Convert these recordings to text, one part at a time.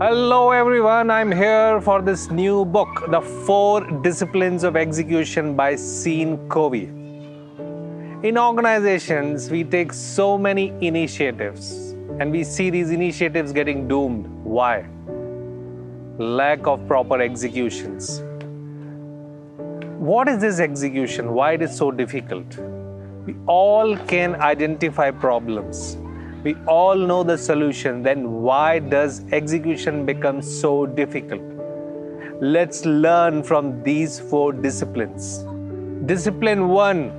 Hello everyone, I'm here for this new book, The 4 Disciplines of Execution by Sean Covey. In organizations, we take so many initiatives and we see these initiatives getting doomed. Why? Lack of proper executions. What is this execution? Why it is so difficult? We all can identify problems. We all know the solution. Then why does execution become so difficult? Let's learn from these 4 disciplines. Discipline 1,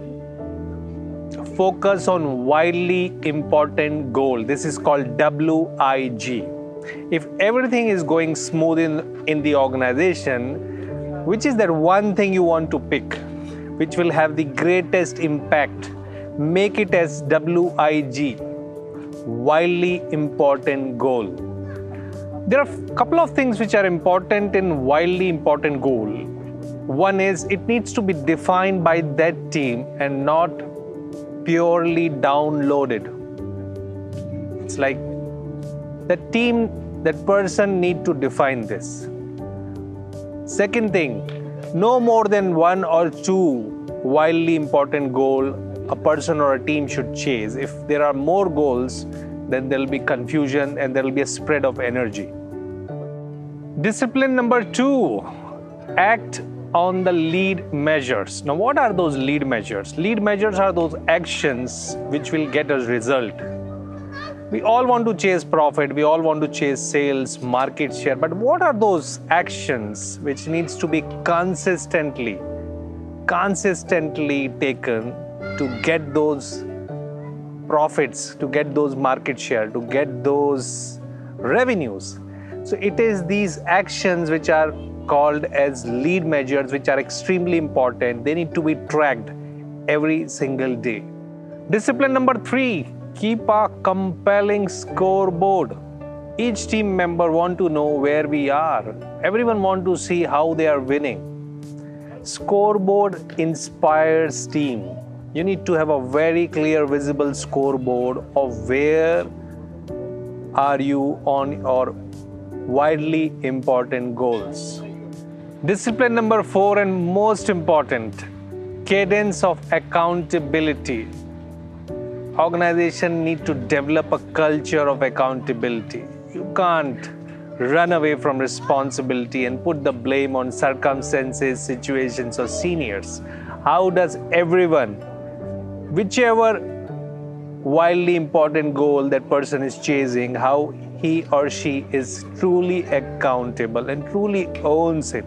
focus on widely important goal. This is called WIG. If everything is going smooth in the organization, which is that one thing you want to pick, which will have the greatest impact? Make it as WIG, widely important goal. There are a couple of things which are important in widely important goal. One is it needs to be defined by that team and not purely downloaded. It's like the team, that person need to define this. Second thing, no more than 1 or 2 widely important goal a person or a team should chase. If there are more goals, then there will be confusion and there will be a spread of energy. Discipline number 2, act on the lead measures. Now, what are those lead measures? Lead measures are those actions which will get us result. We all want to chase profit, we all want to chase sales, market share, but what are those actions which needs to be consistently taken to get those profits, to get those market share, to get those revenues? So it is these actions which are called as lead measures, which are extremely important. They need to be tracked every single day. Discipline number 3, keep a compelling scoreboard. Each team member want to know where we are. Everyone want to see how they are winning. Scoreboard inspires team. You need to have a very clear, visible scoreboard of where are you on your widely important goals. Discipline number 4 and most important, cadence of accountability. Organization need to develop a culture of accountability. You can't run away from responsibility and put the blame on circumstances, situations, or seniors. How does everyone, whichever wildly important goal that person is chasing, how he or she is truly accountable and truly owns it?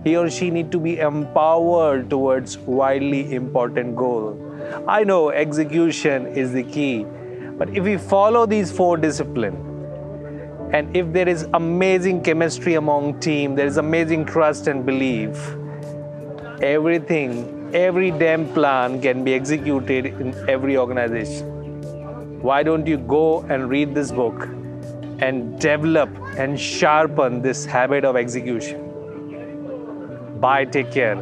He or she need to be empowered towards wildly important goal. I know execution is the key, but if we follow these 4 disciplines, and if there is amazing chemistry among team, there is amazing trust and belief, everything, every damn plan can be executed in every organization. Why don't you go and read this book and develop and sharpen this habit of execution? Bye, take care.